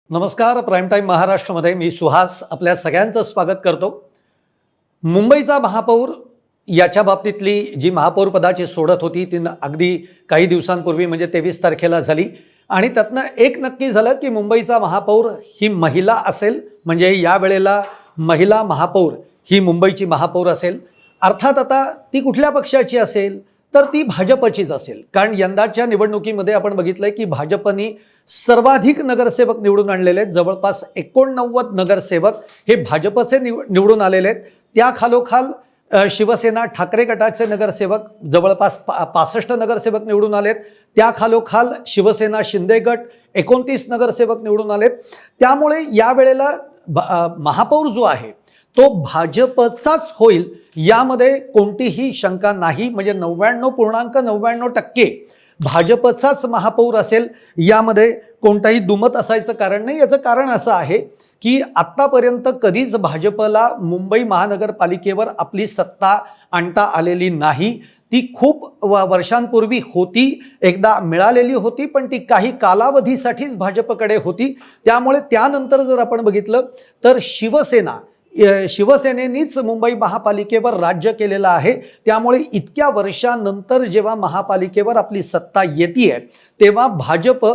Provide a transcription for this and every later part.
नमस्कार. Prime time महाराष्ट्रामध्ये मी सुहास आपल्या सगळ्यांचं स्वागत करतो. मुंबईचा महापौर याच्या बाबतीतली जी महापौर पदाची सोडत होती ती अगदी काही दिवसांपूर्वी म्हणजे 23 तारखेला झाली आणि त्यातनं एक नक्की झालं की मुंबईचा महापौर ही महिला असेल. म्हणजे या वेळेला महिला महापौर ही मुंबईची महापौर असेल. अर्थात आता ती कुठल्या पक्षाची असेल तर ती भाजपचीच असेल, कारण यंदाच्या निवडणुकीमध्ये आपण बघितलंय की भाजपनी सर्वाधिक नगरसेवक निवडून आणलेले आहेत. जवळपास 89 नगरसेवक हे भाजपचे निवडून आलेले आहेत. त्या खालोखाल शिवसेना ठाकरे गटाचे नगरसेवक जवळपास 65 नगरसेवक निवडून आलेत. त्या खालोखाल शिवसेना शिंदे गट 29 नगरसेवक निवडून आलेत. त्यामुळे या वेळेला महापौर जो आहे तो भाजपचाच होईल यामध्ये कोणतीही शंका नाही. म्हणजे 99.99% भाजपचाच महापौर असेल यामध्ये कोणताही दुमत असायचं कारण नाही. याचं कारण असं आहे की आत्तापर्यंत कधीच भाजपला मुंबई महानगरपालिकेवर आपली सत्ता आणता आलेली नाही. ती खूप वर्षांपूर्वी होती, एकदा मिळालेली होती, पण ती काही कालावधीसाठीच भाजपकडे होती. त्यामुळे त्यानंतर जर आपण बघितलं तर शिवसेनेनीच मुंबई महापालिकेवर राज्य केलेलं आहे. त्यामुळे इतक्या वर्षानंतर जेव्हा महापालिकेवर आपली सत्ता येते तेव्हा भाजप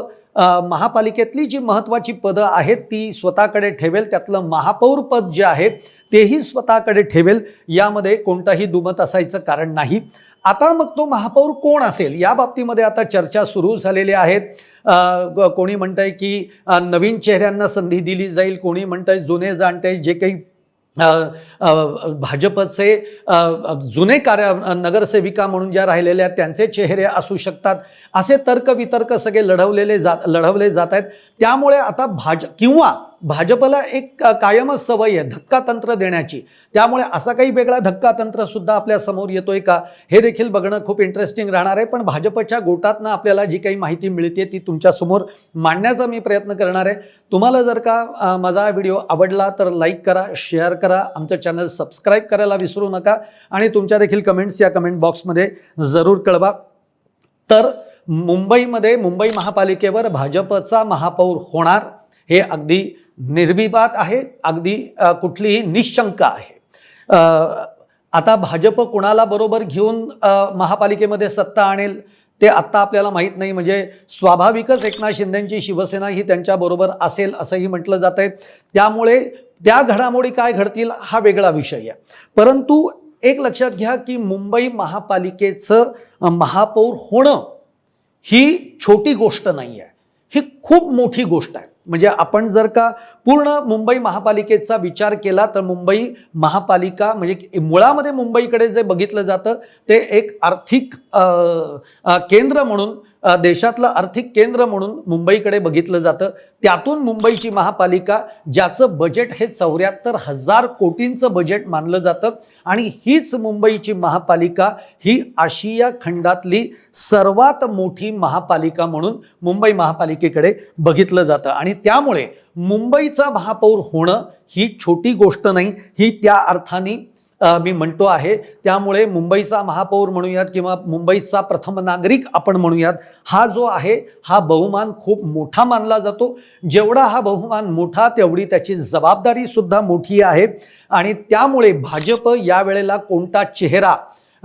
महापालिकेतली जी महत्त्वाची पदं आहेत ती स्वतःकडे ठेवेल. त्यातलं महापौर पद जे आहे तेही स्वतःकडे ठेवेल. यामध्ये कोणताही दुमत असायचं कारण नाही. आता मग तो महापौर कोण असेल या बाबतीमध्ये आता चर्चा सुरू झालेली आहेत. कोणी म्हणतंय की नवीन चेहऱ्यांना संधी दिली जाईल, कोणी म्हणतंय जुने जाणते जे काही भाजपचे जुने नगरसेविका म्हणून ज्या राहिलेल्या आहेत त्यांचे चेहरे असू शकतात. असे तर्कवितर्क सगळे लढवले जात आहेत. त्यामुळे आता भाजपला एक कायमच सवय आहे धक्कातंत्र देण्याची. त्यामुळे असा काही वेगळा धक्कातंत्र सुद्धा आपल्या समोर येतोय का हे देखील बघणं खूप इंटरेस्टिंग राहणार आहे. पण भाजपच्या गोटातनं आपल्याला जी काही माहिती मिळते ती तुमच्यासमोर मांडण्याचा मी प्रयत्न करणार आहे. तुम्हाला जर का माझा व्हिडिओ आवडला तर लाईक करा, शेअर करा, आमचं चॅनल सबस्क्राईब करायला विसरू नका आणि तुमच्या देखील कमेंट्स या कमेंट बॉक्समध्ये जरूर कळवा. तर मुंबई महापालिकेवर भाजपचा महापौर होणार हे अगदी निर्विवाद आहे, अगदी कुठलीही निशंका आहे. आता भाजप कोणाला बरोबर घेऊन महापालिकेमध्ये सत्ता आणेल ते आत्ता आपल्याला माहीत नाही. म्हणजे स्वाभाविकच एकनाथ शिंदेंची शिवसेना ही त्यांच्याबरोबर असेल असंही म्हटलं जात आहे. त्यामुळे त्या घडामोडी काय घडतील हा वेगळा विषय आहे. परंतु एक लक्षात घ्या की मुंबई महापालिकेचं महापौर होणं ही छोटी गोष्ट नाही आहे, ही खूप मोठी गोष्ट आहे. म्हणजे आपण जर का पूर्ण मुंबई महापालिकेचा विचार केला तर मुंबई महापालिका म्हणजे मुळामध्ये मुंबईकडे जे बघितलं जातं ते एक आर्थिक केंद्र म्हणून, देशातलं आर्थिक केंद्र म्हणून मुंबईकडे बघितलं जातं. त्यातून मुंबईची महापालिका ज्याचं बजेट हे 74,000 कोटींचं बजेट मानलं जातं आणि हीच मुंबईची महापालिका ही आशिया खंडातली सर्वात मोठी महापालिका म्हणून मुंबई महापालिकेकडे बघितलं जातं. आणि त्यामुळे मुंबईचा महापौर होणं ही छोटी गोष्ट नाही, ही त्या अर्थाने मी म्हणतो आहे. त्यामुळे मुंबईचा महापौर म्हणूयात किंवा मुंबईचा प्रथम नागरिक आपण म्हणूयात, हा जो आहे हा बहुमान खूप मोठा मानला जातो. जेवढा हा बहुमान मोठा तेवढी त्याची जबाबदारी सुद्धा मोठी आहे. आणि त्यामुळे भाजप या वेळेला कोणता चेहरा,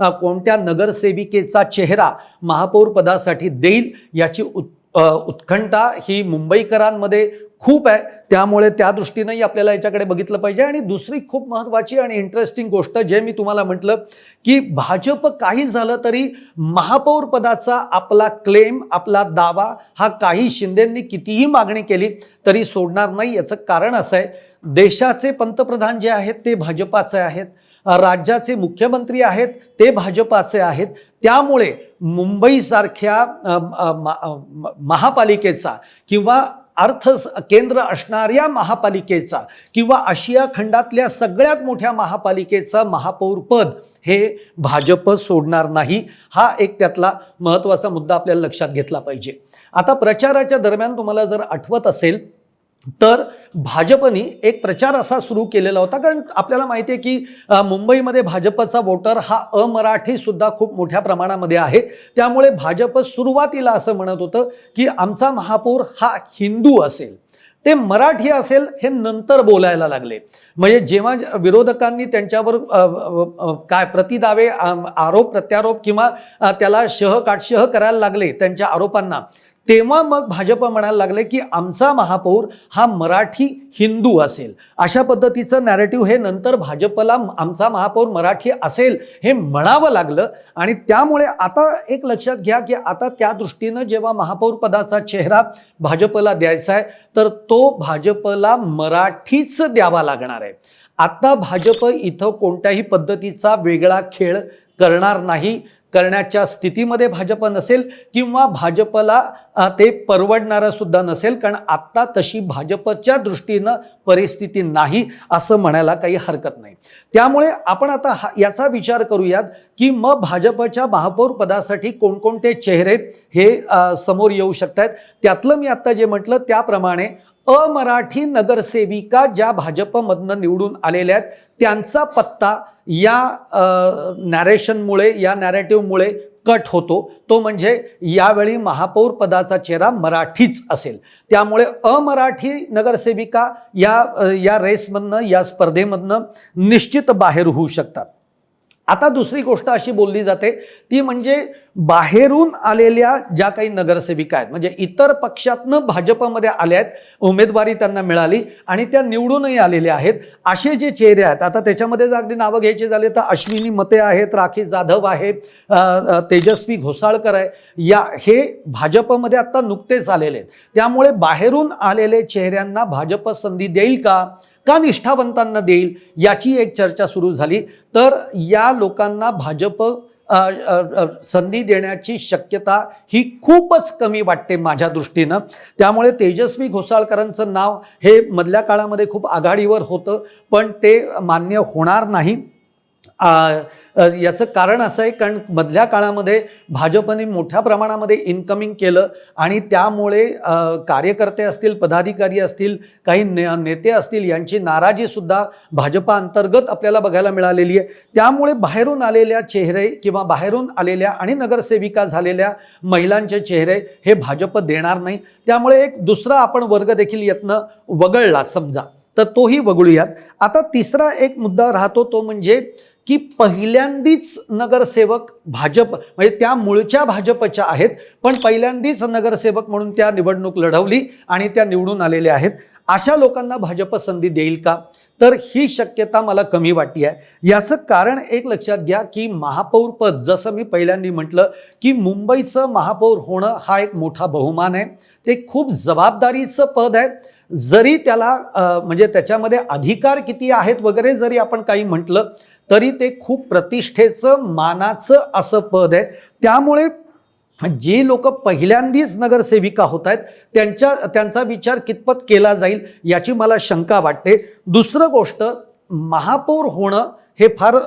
कोणत्या नगरसेविकेचा चेहरा महापौर पदासाठी देईल याची उत्कंठा ही मुंबईकरांमध्ये खूप आहे. त्यामुळे त्या दृष्टीनेही आपल्याला याच्याकडे बघितलं पाहिजे. आणि दुसरी खूप महत्त्वाची आणि इंटरेस्टिंग गोष्ट जे मी तुम्हाला म्हटलं की भाजप काही झालं तरी महापौर पदाचा आपला क्लेम, आपला दावा हा काही शिंदेंनी कितीही मागणी केली तरी सोडणार नाही. याचं कारण असं आहे, देशाचे पंतप्रधान जे आहेत ते भाजपाचे आहेत, राज्याचे मुख्यमंत्री आहेत ते भाजपाचे आहेत. त्यामुळे मुंबईसारख्या महापालिकेचा किंवा अर्थ केंद्र असणाऱ्या महापालिकेचा किंवा आशिया खंडातल्या सगळ्यात मोठ्या महापालिकेचा महापौर पद हे भाजप सोडणार नाही. हा एक त्यातला महत्त्वाचा मुद्दा आपल्याला लक्षात घेतला पाहिजे. आता प्रचाराच्या दरम्यान तुम्हाला जर आठवत असेल तर भाजपनी एक प्रचार असा सुरू केलेला होता, कारण आपल्याला माहिती आहे की मुंबईमध्ये भाजपचा वोटर हा अमराठी सुद्धा खूप मोठ्या प्रमाणामध्ये आहे. त्यामुळे भाजप सुरुवातीला असं म्हणत होतं की आमचा महापौर हा हिंदू असेल. ते मराठी असेल हे नंतर बोलायला लागले. म्हणजे जेव्हा विरोधकांनी त्यांच्यावर काय प्रतिदावे, आरोप प्रत्यारोप किंवा त्याला काटशह करायला लागले त्यांच्या आरोपांना, तेव्हा मग भाजप म्हणायला लागले की आमचा महापौर हा मराठी हिंदू असेल. अशा पद्धतीचं नॅरेटिव्ह हे नंतर भाजपला आमचा महापौर मराठी असेल हे म्हणावं लागलं. आणि त्यामुळे आता एक लक्षात घ्या की आता त्या दृष्टीनं जेव्हा महापौर पदाचा चेहरा भाजपला द्यायचा आहे तर तो भाजपला मराठीच द्यावा लागणार आहे. आता भाजप इथं कोणत्याही पद्धतीचा वेगळा खेळ करणार नाही, करण्याच्या स्थितीमध्ये भाजप नसेल किंवा भाजपला ते परवडणारं सुद्धा नसेल, कारण आत्ता तशी भाजपच्या दृष्टीनं परिस्थिती नाही असं म्हणायला काही हरकत नाही. त्यामुळे आपण आता याचा विचार करूयात की मग भाजपच्या महापौर पदासाठी कोणकोणते चेहरे हे समोर येऊ शकतात. त्यातलं मी आत्ता जे म्हटलं त्याप्रमाणे अमराठी नगरसेविका ज्या भाजपमधनं निवडून आलेल्या आहेत त्यांचा पत्ता या नॅरेशनमुळे, या नॅरेटिव्हमुळे कट होतो. तो म्हणजे यावेळी महापौर पदाचा चेहरा मराठीच असेल. त्यामुळे अमराठी नगरसेविका या रेसमधनं, या स्पर्धेमधनं निश्चित बाहेर होऊ शकतात. आता दुसरी गोष्ट अशी बोलली जाते ती म्हणजे बाहेरून आलेल्या ज्या काही नगरसेविका आहेत, म्हणजे इतर पक्षातनं भाजपमध्ये आल्या आहेत, उमेदवारी त्यांना मिळाली आणि त्या निवडूनही आलेल्या आहेत, असे जे चेहरे आहेत. आता त्याच्यामध्ये जर अगदी नावं घ्यायची झाले तर अश्विनी मते आहेत, राखी जाधव आहे, तेजस्वी घोसाळकर आहे, हे भाजपमध्ये आता नुकतेच आलेले आहेत. त्यामुळे बाहेरून आलेले चेहऱ्यांना भाजप संधी देईल का निष्ठावंतांना देईल याची एक चर्चा सुरू झाली. तर या लोकांना भाजप संधी देण्याची शक्यता ही खूपच कमी वाटते माझ्या दृष्टीनं. त्यामुळे तेजस्वी घोसाळकरांचं नाव हे मधल्या काळामध्ये खूप आघाडीवर होतं, पण ते मान्य होणार नाही. याचं कारण असं आहे कारण मधल्या काळामध्ये भाजपने मोठ्या प्रमाणामध्ये इन्कमिंग केलं आणि त्यामुळे कार्यकर्ते असतील, पदाधिकारी असतील, काही नेते असतील यांची नाराजी सुद्धा भाजपा अंतर्गत आपल्याला बघायला मिळालेली आहे. त्यामुळे बाहेरून आलेल्या चेहरे किंवा बाहेरून आलेल्या आणि नगरसेविका झालेल्या महिलांचे चेहरे हे भाजप देणार नाही. त्यामुळे एक दुसरा आपण वर्ग देखील यातनं वगळला समजा तर तोही वगळूयात. आता तिसरा एक मुद्दा राहतो तो म्हणजे की पहिल्यांदीच नगरसेवक भाजप, म्हणजे त्या मूळच्या भाजपच्या आहेत पण पहिल्यांदीच नगरसेवक म्हणून त्या निवडणूक लढवली आणि त्या निवडून आलेल्या आहेत, अशा लोकांना भाजप संधी देईल का? तर ही शक्यता मला कमी वाटते आहे. याचं कारण एक लक्षात घ्या की महापौर पद, जसं मी पहिल्यांदा म्हटलं की मुंबईचं महापौर होणं हा एक मोठा बहुमान आहे, ते खूप जबाबदारीचं पद आहे. जरी त्याला म्हणजे त्याच्यामध्ये अधिकार किती आहेत वगैरे जरी आपण काही म्हटलं तरी ते खूप प्रतिष्ठेचं, मानाचं असं पद आहे. त्यामुळे जी लोक पहिल्यांदीच नगरसेविका होत आहेत त्यांचा विचार कितपत केला जाईल याची मला शंका वाटते. दुसरं गोष्ट, महापौर होणं हे फार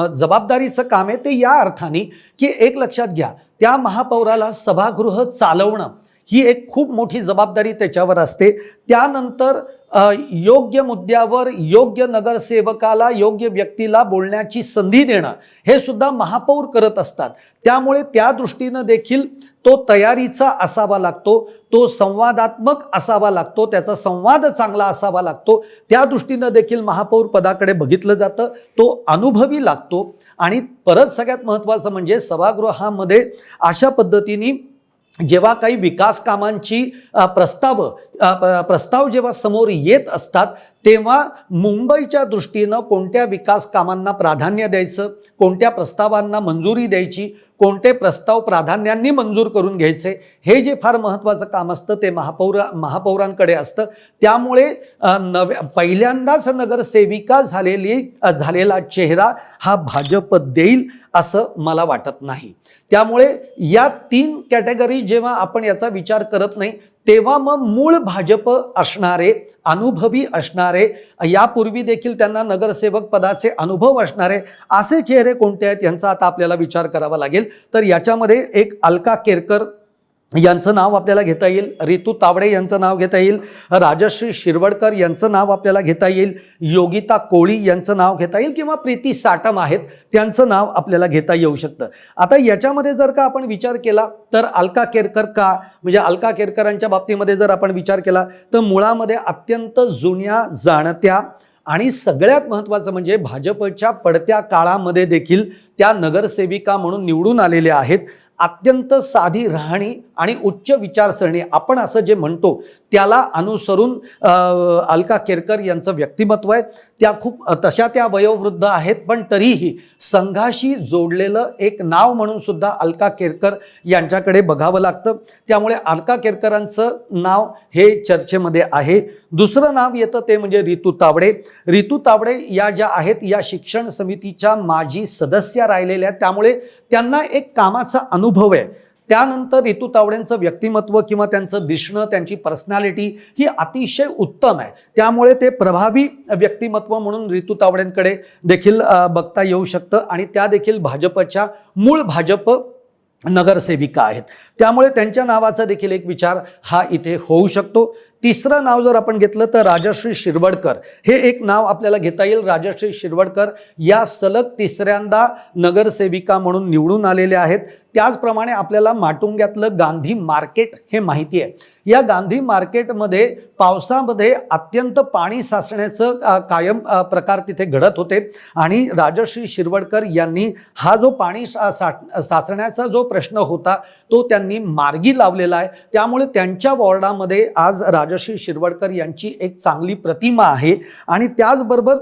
जबाबदारीचं काम आहे. ते या अर्थाने की एक लक्षात घ्या, त्या महापौराला सभागृह चालवणं ही एक खूप मोठी जबाबदारी त्याच्यावर असते. त्यानंतर योग्य मुद्द्यावर योग्य नगरसेवकाला, योग्य व्यक्तीला बोलण्याची संधी देणं हे सुद्धा महापौर करत असतात. त्यामुळे त्या दृष्टीनं देखील तो तयारीचा असावा लागतो, तो संवादात्मक असावा लागतो, त्याचा संवाद चांगला असावा लागतो. त्या दृष्टीनं देखील महापौर पदाकडे बघितलं जातं, तो अनुभवी लागतो. आणि परत सगळ्यात महत्त्वाचं म्हणजे सभागृहामध्ये अशा पद्धतीने जेव्हा काही विकास कामांची प्रस्ताव जेव्हा समोर येत असतात तेव्हा मुंबईच्या दृष्टीनं कोणत्या विकास कामांना प्राधान्य द्यायचं, कोणत्या प्रस्तावांना मंजुरी द्यायची, कोणते प्रस्ताव प्राधान्यांनी मंजूर करून घ्यायचे, हे जे फार महत्त्वाचं काम असतं ते महापौरांकडे असतं. त्यामुळे पहिल्यांदाच नगरसेविका झालेला चेहरा हा भाजप देईल असं मला वाटत नाही. त्यामुळे या 3 कॅटेगरी जेव्हा आपण याचा विचार करत नाही तेव्हा मग मूळ भाजप असणारे, अनुभवी असणारे, यापूर्वी देखील त्यांना नगरसेवक पदाचे अनुभव असणारे असे चेहरे कोणते आहेत यांचा आता आपल्याला विचार करावा लागेल. तर याच्यामध्ये एक अलका केरकर यांचं नाव आपल्याला घेता येईल, रितू तावडे यांचं नाव घेता येईल, राजश्री शिरवडकर यांचं नाव आपल्याला घेता येईल, योगिता कोळी यांचं नाव घेता येईल किंवा प्रीती साटम आहेत त्यांचं नाव आपल्याला घेता येऊ शकतं. आता याच्यामध्ये जर का आपण विचार केला तर अलका केरकर का, म्हणजे अलका केरकरांच्या बाबतीमध्ये जर आपण विचार केला तर मुळामध्ये अत्यंत जुन्या जाणत्या आणि सगळ्यात महत्त्वाचं म्हणजे भाजपच्या पडत्या काळामध्ये देखील त्या नगरसेविका म्हणून निवडून आलेल्या आहेत. अत्यंत साधी राहणी आणि उच्च विचारसरणी आपण असं जे म्हणतो त्याला अनुसरून अलका केरकर यांचं व्यक्तिमत्व आहे. त्या खूप तशा त्या वयोवृद्ध आहेत, पण तरीही संघाशी जोडलेलं एक नाव म्हणून सुद्धा अलका केरकर यांच्याकडे बघावं लागतं. त्यामुळे अलका केरकरांचं नाव हे चर्चेमध्ये आहे. दुसरं नाव येतं ते म्हणजे रितू तावडे. रितू तावडे या ज्या आहेत या शिक्षण समितीच्या माजी सदस्य राहिलेल्या आहेत, त्यामुळे त्यांना एक कामाचा अनुभव आहे. त्यानंतर रितू तावडेंचं व्यक्तिमत्व किंवा त्यांचं दिसणं, त्यांची पर्सनॅलिटी ही अतिशय उत्तम आहे. त्यामुळे ते प्रभावी व्यक्तिमत्व म्हणून रितू तावडेंकडे देखील बघता येऊ शकतं आणि त्या देखील भाजपच्या मूळ भाजप नगरसेविका आहेत. त्यामुळे त्यांच्या नावाचा देखील एक विचार हा इथे होऊ शकतो. तिसरं नाव जर आपण घेतलं तर राजश्री शिरवडकर हे एक नाव आपल्याला घेता येईल. राजश्री शिरवडकर या सलग तिसऱ्यांदा नगरसेविका म्हणून निवडून आलेल्या आहेत. त्याचप्रमाणे आपल्याला माटुंग्यातलं गांधी मार्केट हे माहिती आहे. या गांधी मार्केटमध्ये पावसामध्ये अत्यंत पाणी साचण्याचं कायम प्रकार तिथे घडत होते आणि राजश्री शिरवडकर यांनी हा जो पाणी साचण्याचा जो प्रश्न होता तो त्यांनी मार्गी लावलेला आहे. त्यामुळे त्यांच्या वॉर्डामध्ये आज राजश्री शिरवडकर यांची एक चांगली प्रतिमा आहे आणि त्याचबरोबर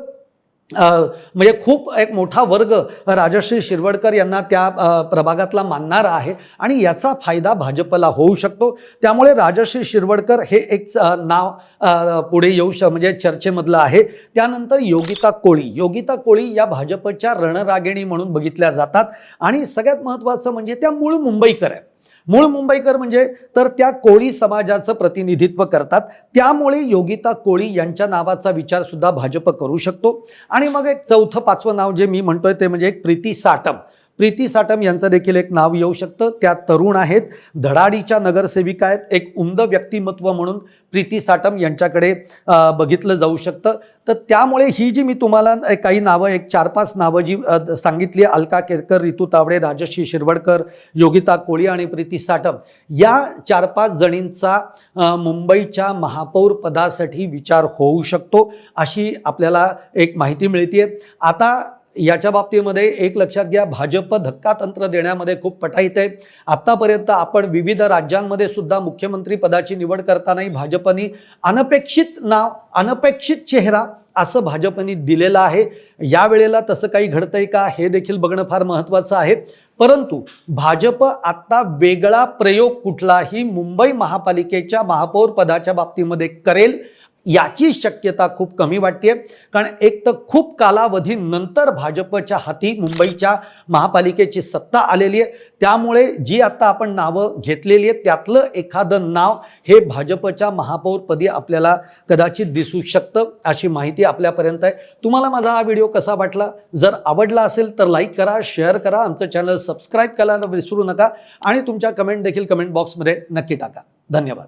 म्हणजे खूप एक मोठा वर्ग राजश्री शिरवडकर यांना त्या प्रभागातला मानणारा आहे आणि याचा फायदा भाजपला होऊ शकतो. त्यामुळे राजश्री शिरवडकर हे एक नाव पुढे येऊ म्हणजे चर्चेमधलं आहे. त्यानंतर योगिता कोळी. योगिता कोळी या भाजपच्या रणरागिणी म्हणून बघितल्या जातात आणि सगळ्यात महत्त्वाचं म्हणजे त्या मूळ मुंबईकर आहेत. मूळ मुंबईकर म्हणजे तर त्या कोळी समाजाचं प्रतिनिधित्व करतात. त्यामुळे योगिता कोळी यांच्या नावाचा विचार सुद्धा भाजप करू शकतो. आणि मग एक चौथं पाचवं नाव जे मी म्हणतोय ते म्हणजे एक प्रीती साटम. प्रीती साटम यांचं देखील एक नाव येऊ शकतं. त्या तरुण आहेत, धडाडीच्या नगरसेविका आहेत. एक उमद व्यक्तिमत्व म्हणून प्रीती साटम यांच्याकडे बघितलं जाऊ शकतं. तर त्यामुळे ही जी मी तुम्हाला काही नावं एक 4-5 नावं जी सांगितली, अलका केरकर, रितू तावडे, राजश्री शिरवडकर, योगिता कोळी आणि प्रीती साटम, या 4-5 जणींचा मुंबईच्या महापौर पदासाठी विचार होऊ शकतो अशी आपल्याला एक माहिती मिळते. आता याच्या बाबतीमध्ये एक लक्षात घ्या, भाजप धक्का तंत्र देण्यामध्ये खूप पटाईत आहे. आतापर्यंत आपण विविध राज्यांमध्ये सुद्धा मुख्यमंत्री पदाची निवड करतानाही भाजपनी अनपेक्षित नाव, अनपेक्षित चेहरा असं भाजपनी दिलेलं आहे. यावेळेला तसं काही घडतंय का हे देखील बघणं फार महत्त्वाचं आहे. परंतु भाजप आता वेगळा प्रयोग कुठलाही मुंबई महापालिकेच्या महापौर पदाच्या बाबतीमध्ये करेल याची शक्यता खूप कमी वाटते. कारण एक तर खूप कालावधीनंतर भाजपच्या हाती मुंबईच्या महापालिकेची सत्ता आलेली आहे. त्यामुळे जी आता आपण नावं घेतलेली आहेत त्यातलं एखादं नाव हे भाजपच्या महापौरपदी आपल्याला कदाचित दिसू शकतं अशी माहिती आपल्यापर्यंत आहे. तुम्हाला माझा हा व्हिडिओ कसा वाटला? जर आवडला असेल तर लाईक करा, शेअर करा, आमचं चॅनल सबस्क्राईब करायला विसरू नका आणि तुमच्या कमेंट देखील कमेंट बॉक्समध्ये नक्की टाका. धन्यवाद.